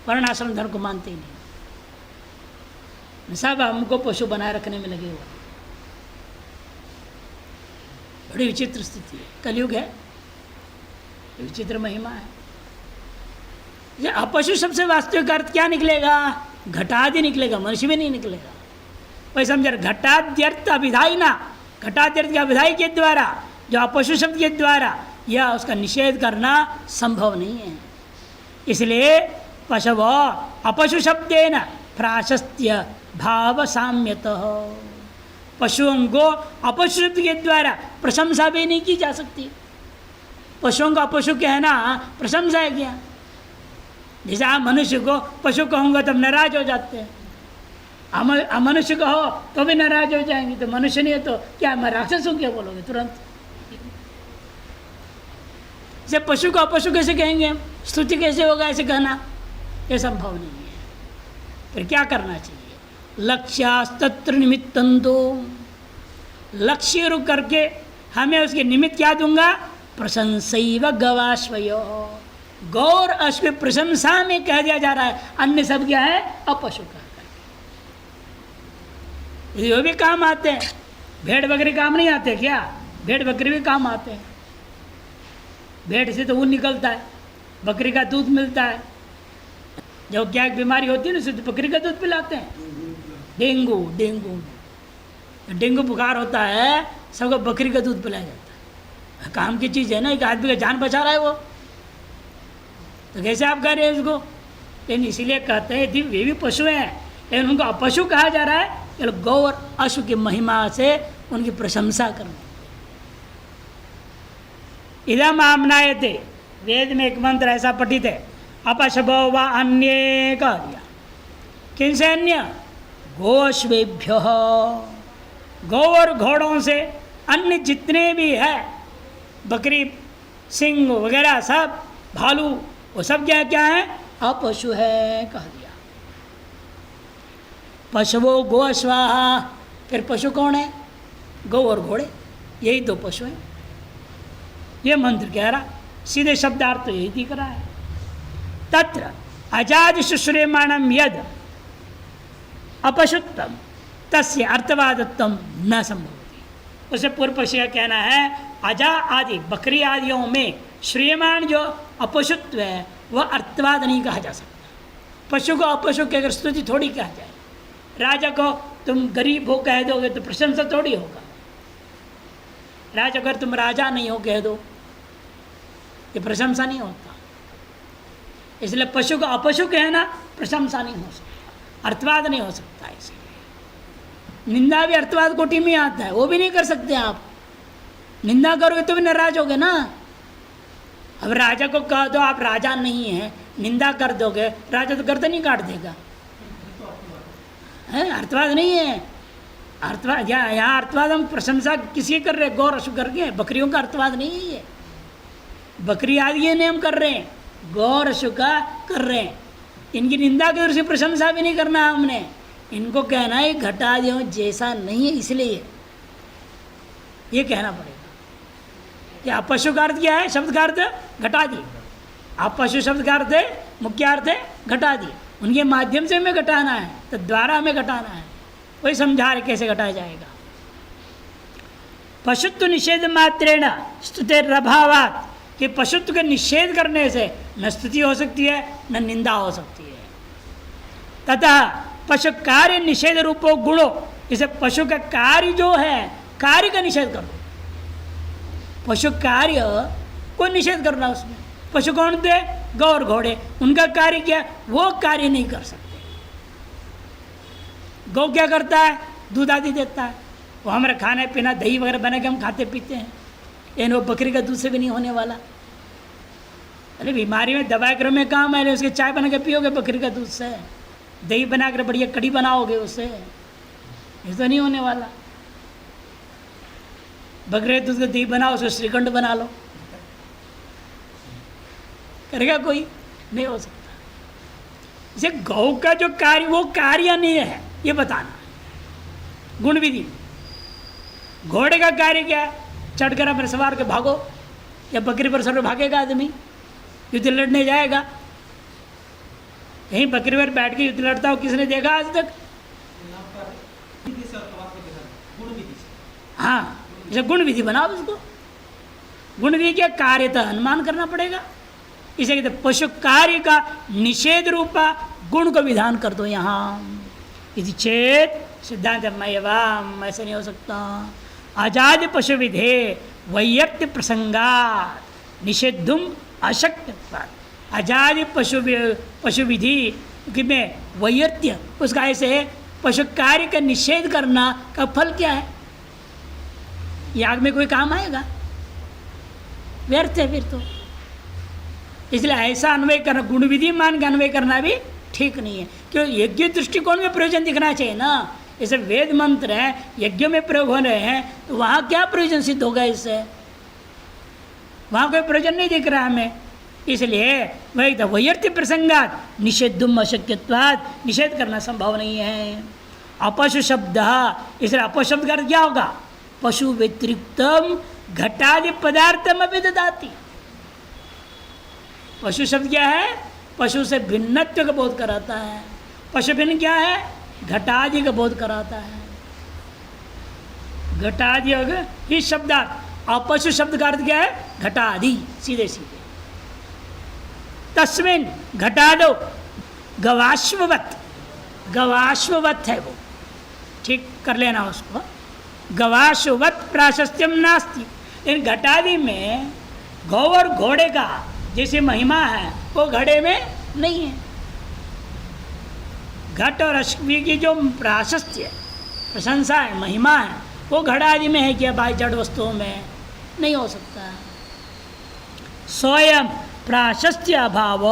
वर्णाश्रम धर्म को मानते ही नहीं, सब हमको पशु बनाए रखने में लगे हुए। बड़ी विचित्र स्थिति है, कलयुग है, विचित्र महिमा है। ये अपशु शब्द से वास्तविक अर्थ क्या निकलेगा? घटादि निकलेगा, मनुष्य में नहीं निकलेगा। वही समझ रहे, घटाद्यर्थ अभिधाई ना, घटाद्यर्थ के अभिधाई के द्वारा, जो अपशु शब्द के द्वारा, यह उसका निषेध करना संभव नहीं है। इसलिए पशव अपशु शब्देन प्राशस्त्य भाव साम्यतः, पशुओं को अपशु शब्द के द्वारा प्रशंसा भी नहीं की जा सकती। पशुओं को अपशु कहना प्रशंसा है क्या? जैसे आप मनुष्य को पशु कहूँगा तब नाराज हो जाते हैं, अमनुष्य कहो तो भी नाराज हो जाएंगे। तो मनुष्य नहीं है तो क्या मैं राक्षस हूँ क्या बोलोगे तुरंत? जैसे पशु को अपशु कैसे कहेंगे हम? स्तुति कैसे होगा ऐसे कहना? ये संभव नहीं है। फिर क्या करना चाहिए? लक्ष्यास्तत्र निमित्तंतो, लक्ष्य रुक करके हमें उसके निमित्त क्या दूंगा? प्रशंसैव गवाश्वयो, गौर अश्व प्रशंसा में कह दिया जा रहा है, अन्य सब क्या है? अपशु का। ये भी काम आते हैं, भेड़ बकरी काम नहीं आते क्या? भेड़ बकरी भी काम आते हैं। भेड़ से तो ऊन निकलता है, बकरी का दूध मिलता है। जब क्या एक बीमारी होती है ना, तो बकरी का दूध पिलाते हैं। डेंगू बुखार होता है, सबको बकरी का दूध पिलाया जाता है। काम की चीज़ है ना, एक आदमी का जान बचा रहा है वो, तो कैसे आप कह रहे हैं उसको? लेकिन इसीलिए कहते हैं ये भी पशु हैं, लेकिन उनको अपशु कहा जा रहा है। गौ और अशु की महिमा से उनकी प्रशंसा करना। इदम आमनायते, वेद में एक मंत्र ऐसा पठित है, अपशभो व अन्ये कह दिया। किनसे अन्य? गोश्वेभ्य, गौ और घोड़ों से अन्य जितने भी है, बकरी, सिंह वगैरह सब, भालू, वो सब क्या क्या है? अपशु है कह दिया। पशुओ गो अश्वाहा, फिर पशु कौन है? गौ और घोड़े, यही दो पशु हैं। ये मंत्र कह रहा, सीधे शब्दार्थ तो यही दिख रहा है। तत्र अजाद शुश्रूयमाणम यद अपशुत्तम तस्य अर्थवादत्तम न संभवति। उसे पूर्व पक्ष का कहना है, अजा आदि बकरी आदियों में श्रेयमान जो अपशुत्व है वह अर्थवाद नहीं कहा जा सकता। पशु को अपशु की अगर स्तुति थोड़ी कहा जाए, राजा को तुम गरीब हो कह दोगे तो प्रशंसा थोड़ी होगा। राजा अगर तुम राजा नहीं हो कह दो, ये प्रशंसा नहीं होता। इसलिए पशु को अपशु कहना प्रशंसा नहीं हो सकता, अर्थवाद नहीं हो सकता। इसलिए निंदा भी अर्थवाद कोटि में आता है, वो भी नहीं कर सकते आप। निंदा करोगे तो भी नाराज होगे ना। अब राजा को कह दो आप राजा नहीं हैं, निंदा कर दोगे, राजा तो गर्दन ही काट देगा। है अर्थवाद नहीं है। अर्थवाद यहाँ अर्थवाद हम प्रशंसा किसी कर रहे हैं, गौर अशु करके। बकरियों का अर्थवाद नहीं है ये, बकरी आदि ये नियम कर रहे हैं, गौर अशु का कर रहे हैं। इनकी निंदा की ओर से प्रशंसा भी नहीं करना हमने, इनको कहना है घटादियों जैसा नहीं है, इसलिए ये कहना पड़ेगा कि अपशु का अर्थ क्या है? शब्द का अर्थ घटादि। अपशु शब्द का अर्थ है, मुख्य अर्थ है घटादि। उनके माध्यम से हमें घटाना है, तो द्वारा हमें घटाना है। वही समझा रहे कैसे घटाया जाएगा। पशुत्व निषेध मात्रेण स्तुतेरभावात्, कि पशुत्व के निषेध करने से न स्तुति हो सकती है न निंदा हो सकती है। तथा पशु कार्य निषेध रूपो गुणों, इसे पशु का कार्य जो है, कार्य का निषेध कर दो। पशु कार्य को निषेध करना उसमें। पशु कौन थे? गौ और घोड़े। उनका कार्य क्या? वो कार्य नहीं कर सकते। गौ क्या करता है? दूध आदि देता है। वो हमारा खाना पीना दही वगैरह बना के हम खाते पीते हैं, लेकिन वो बकरी का दूध से भी नहीं होने वाला। अरे बीमारी में दवाई क्रम में काम है, उसके चाय बना के पियोगे बकरी का दूध से, दही बना कर बढ़िया कड़ी बनाओगे उससे, ये तो नहीं होने वाला। बकरे दूध का दही बनाओ, उसको श्रीखंड बना लो, करेगा कोई? नहीं हो सकता। इसे गौ का जो कार्य वो कार्य नहीं है, ये बताना गुण विधि। घोड़े का कार्य क्या है? चढ़कर अपने सवार के भागो, या बकरी पर सर भागेगा आदमी, युद्ध लड़ने जाएगा। कहीं बकरी पर बैठ के युद्ध लड़ता हो किसने देखा आज तक? हाँ, इसे गुण विधि बनाओ उसको। गुण विधि क्या? कार्य तो अनुमान करना पड़ेगा। इसे कहते पशु कार्य का निषेध रूपा गुण को विधान कर दो यहाँ। यदि चेत सिद्धांत मयवाम, ऐसे नहीं हो सकता। आजाद पशु विधे वैयक्ति प्रसंगात निषेधुम अशक्यत्वात्। आजाद पशु विधि में वैयर्त्य उसका ऐसे है, पशु कार्य का निषेध करना का फल क्या है? याग में कोई काम आएगा? व्यर्थ है फिर तो। इसलिए ऐसा अन्वय करना, गुण विधि मान का अन्वय करना भी ठीक नहीं है, क्यों? यज्ञ दृष्टिकोण में प्रयोजन दिखना चाहिए ना। जैसे वेद मंत्र है, यज्ञ में प्रयोग हो रहे हैं, तो वहाँ क्या प्रयोजन सिद्ध होगा इससे? वहाँ कोई प्रयोजन नहीं दिख रहा हमें। इसलिए वही तो वैयर्थी प्रसंगात निषेधुम अशक्यत्वात्, निषेध करना संभव नहीं है। अपशु शब्द, इसलिए अपशु शब्द का अर्थ क्या होगा? पशु व्यतिरिक्तम घटादि पदार्थम अभी ददाति। पशु शब्द क्या है? पशु से भिन्नत्व का बोध कराता है। पशु भिन्न क्या है? घटादि का बोध कराता है। घटादि ही शब्दार्थ। अपशु शब्द का अर्थ क्या है? घटादि, सीधे सीधे। तस्मिन घटादो गवाश्ववत, गवाश्ववत है वो, ठीक कर लेना उसको। गवाश्ववत प्राशस्त्यम नास्ति। इन घटादि में गौ और घोड़े का जैसे महिमा है वो घड़े में नहीं है। घट और अश्वी की जो प्राशस्त्य प्रशंसा है, महिमा है, वो घड़ा आदि में है क्या? भाई जड़ वस्तुओं में नहीं हो सकता। स्वयं प्राशस्त्य अभाव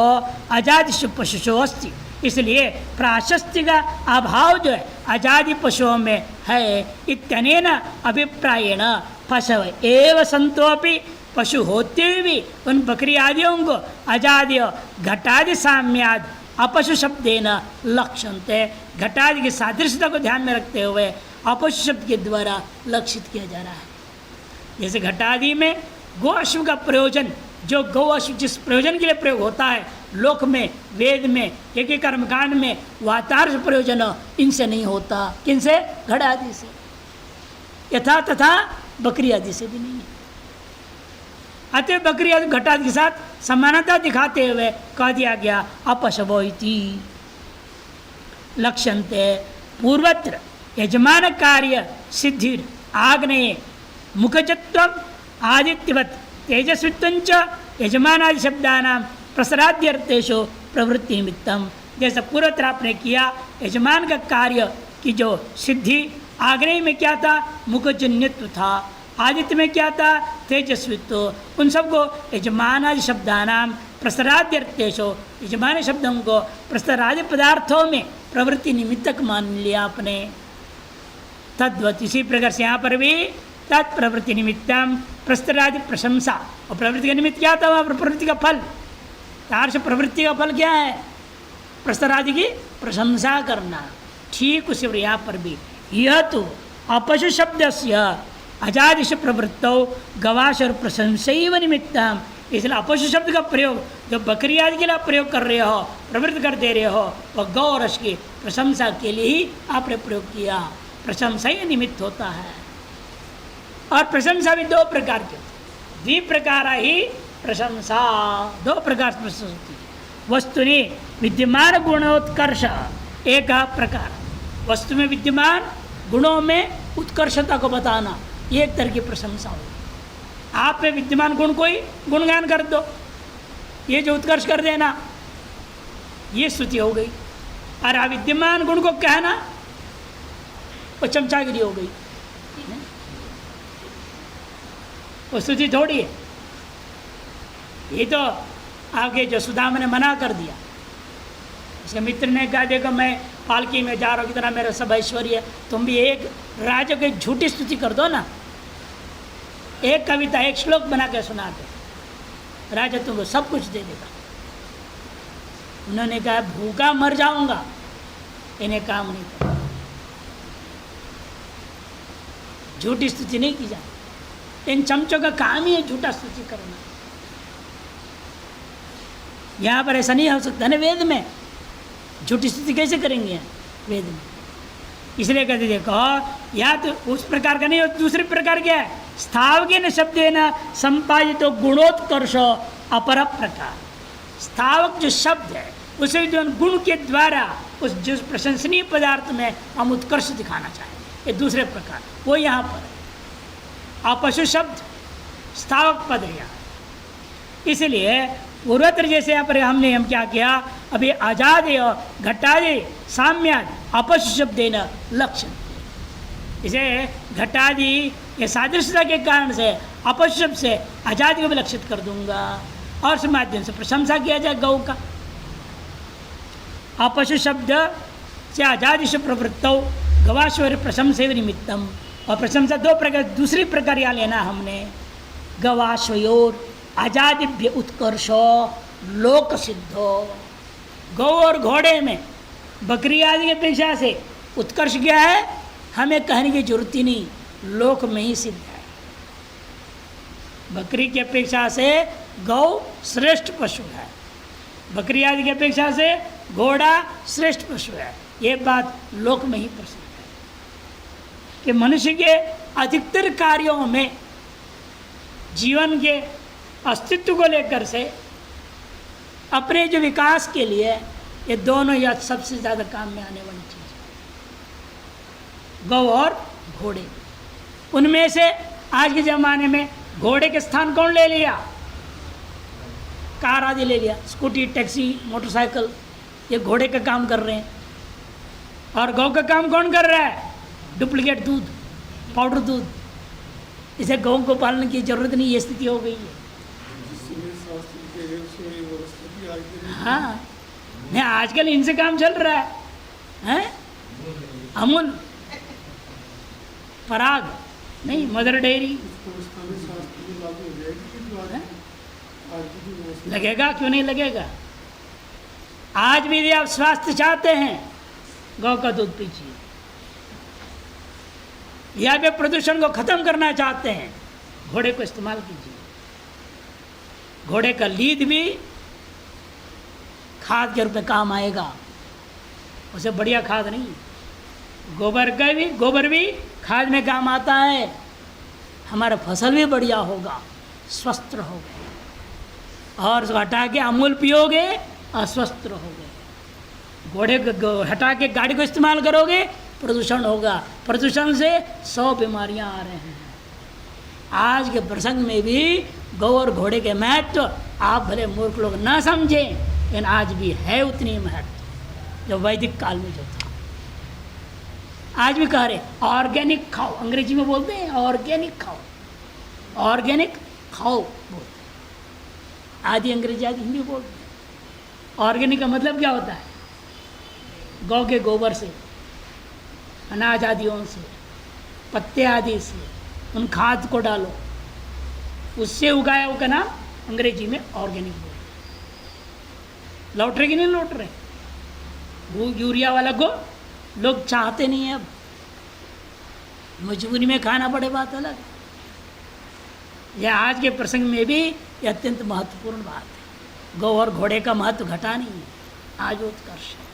अजादि पशुषो अस्ति। इसलिए प्राशस्त्य का अभाव जो है अजादि पशुओं में है। इत्यनेन अभिप्रायेण पशव एव संतोपि, पशु होते हुए भी उन बकरी आदियों को अजादि घटादि साम्याद अपशु शब्देन लक्ष्यन्ते। घटादि की सादृश्यता को ध्यान में रखते हुए अपशु शब्द के द्वारा लक्षित किया जा रहा है। जैसे घटादि में गो अश्व का प्रयोजन, जो गौ अश्व जिस प्रयोजन के लिए प्रयोग होता है लोक में, वेद में, एक कर्मकांड में, वातार्थ प्रयोजन इनसे नहीं होता। किनसे? घटादि से। यथा तथा बकरी आदि से भी नहीं है। अतः बकरी आदि घटादि के साथ समानता दिखाते हुए कह दिया गया अपशवो इति लक्ष्यन्ते। पूर्वत्र यजमान कार्य सिद्धिर आग्नेय मुखजत्वम आदित्यवत् तेजस्वित्वंच यजमानादि शब्दानां प्रसराद्यर्थेषु प्रवृत्ति निमित्तम। जैसा पूर्वत्र आपने किया, यजमान का कार्य की जो सिद्धि, आग्नेय में क्या था? मुखजन्यत्व था। आदित्य में क्या था? तेजस्वित्व। उन सबको यजमानादि शब्दानां प्रसराद्यर्थेषु, यजमान शब्दों को प्रस्तरादि पदार्थों में प्रवृत्ति निमित्तक मान लिया आपने। तद्वत इसी प्रकार से यहाँ पर भी तत्प्रवृत्ति निमित्तम प्रस्तरादि प्रशंसा। और प्रवृत्ति का निमित्त क्या था? वहाँ पर प्रवृत्ति का फल। तार्श प्रवृत्ति का फल क्या है? प्रस्तरादि की प्रशंसा करना। ठीक उसी यहाँ पर भी यह तो अपशु शब्द से अजादिश प्रवृत्तौ गवाश और प्रशंसैव निमित्तम, इसलिए अपशु शब्द का प्रयोग जो बकरी आदि के लिए आप प्रयोग कर रहे हो, प्रवृत्त कर दे रहे हो, वह गौ और रस की प्रशंसा के लिए ही आपने प्रयोग किया। प्रशंसा ही निमित्त होता है। और प्रशंसा भी दो प्रकार की होती है, द्विप्रकार ही प्रशंसा, दो प्रकार से प्रशंसा होती है। वस्तुनि विद्यमान गुणोत्कर्ष एक प्रकार, वस्तु में विद्यमान गुणों में उत्कर्षता को बताना, ये एक तरह की प्रशंसा होगी। आप में विद्यमान गुण कोई गुणगान कर दो, ये जो उत्कर्ष कर देना, ये स्तुति हो गई। और अविद्यमान गुण को कहना वो चमचागिरी हो गई, वो स्तुति थोड़ी है। ये तो आगे जो सुदामा ने मना कर दिया, उसके मित्र ने कहा देखो मैं पालकी में जा रहा हूँ, कितना मेरा सब ऐश्वर्य है, तुम भी एक राजा की झूठी स्तुति कर दो ना, एक कविता एक श्लोक बना के सुना दो, राजा तुमको सब कुछ दे देगा। उन्होंने कहा भूखा मर जाऊंगा, इन्हें काम नहीं करना, झूठी स्तुति नहीं की जाए। इन चमचों का काम ही है झूठा स्तुति करना। यहाँ पर ऐसा नहीं हो सकता ना, वेद में झूठी स्तुति कैसे करेंगे वेद में? इसलिए कहते देखो या तो उस प्रकार का नहीं हो, दूसरे प्रकार क्या है, स्थावक शब्द न संपादित गुणोत्कर्ष अपर प्रकार। स्थावक जो शब्द है उसे जो गुण के द्वारा उस जो प्रशंसनीय पदार्थ में हम उत्कर्ष दिखाना चाहें, ये दूसरे प्रकार, वो यहाँ पर है। अपशु शब्द स्थावक पद है। इसलिए पूर्वत्र जैसे यहाँ पर हम क्या किया, अभी आजादे घटादे साम्याद अपशु शब्देन लक्षण, इसे घटादि ये सादृश्यता के कारण से अपशु शब्द से आजादी को भी लक्षित कर दूंगा, और उस माध्यम से प्रशंसा किया जाए गौ का। अपशु शब्द से आजादी से प्रवृत्तौ गवाश्वर प्रशंसा निमित्तम, और प्रशंसा दो प्रकार, दूसरी प्रकार यहाँ लेना हमने, गवाश्वयोर आजादिभ्य उत्कर्ष लोक सिद्धो। गौ और घोड़े में बकरी आदि की अपेक्षा से उत्कर्ष क्या है, हमें कहने की जरूरत ही नहीं, लोक में ही सिद्ध है। बकरी की अपेक्षा से गौ श्रेष्ठ पशु है, बकरी आदि की अपेक्षा से घोड़ा श्रेष्ठ पशु है। ये बात लोक में ही प्रसिद्ध है कि मनुष्य के अधिकतर कार्यों में जीवन के अस्तित्व को लेकर से अपने जो विकास के लिए ये दोनों या सबसे ज़्यादा काम में आने वाली चीज़ है, गौ और घोड़े। उनमें से आज के ज़माने में घोड़े के स्थान कौन ले लिया, कार आदि ले लिया, स्कूटी टैक्सी मोटरसाइकिल, ये घोड़े का काम कर रहे हैं। और गौ का काम कौन कर रहा है, डुप्लीकेट दूध, पाउडर दूध। इसे गौ को पालने की जरूरत नहीं, ये स्थिति हो गई है। हाँ नहीं, आजकल इनसे काम चल रहा है, हैं? अमूल, पराग नहीं, मदर डेयरी लगेगा, क्यों नहीं लगेगा। आज भी यदि आप स्वास्थ्य चाहते हैं, गौ का दूध पीजिए। या फिर प्रदूषण को खत्म करना चाहते हैं, घोड़े को इस्तेमाल कीजिए। घोड़े का लीद भी खाद के रूप में काम आएगा, उसे बढ़िया खाद नहीं। गोबर भी खाद में काम आता है, हमारा फसल भी बढ़िया होगा, स्वस्थ रहोगे। और उसको हटा के अमूल पियोगे, अस्वस्थ रहोगे। घोड़े को हटा के गाड़ी को इस्तेमाल करोगे, प्रदूषण होगा, प्रदूषण से 100 बीमारियां आ रहे हैं। आज के प्रसंग में भी गौ और घोड़े के महत्व आप भले मूर्ख लोग ना समझें, लेकिन आज भी है उतनी महत्व जो वैदिक काल में जो था। आज भी कह रहे ऑर्गेनिक खाओ, अंग्रेजी में बोलते हैं ऑर्गेनिक खाओ, ऑर्गेनिक खाओ बोलते हैं, आदि अंग्रेजी आदि हिंदी बोलते हैं। ऑर्गेनिक का मतलब क्या होता है, गौ के गोबर से, अनाज आदियों से, पत्ते आदि से उन खाद को डालो, उससे उगाया हुआ का नाम अंग्रेजी में ऑर्गेनिक बोलते। लौट रहे कि नहीं लौट रहे, यूरिया वाला को लोग चाहते नहीं हैं, अब मजबूरी में खाना पड़े, बात अलग। यह आज के प्रसंग में भी यह अत्यंत महत्वपूर्ण बात है। गौ और घोड़े का महत्व घटा नहीं है, आज उत्कर्ष है।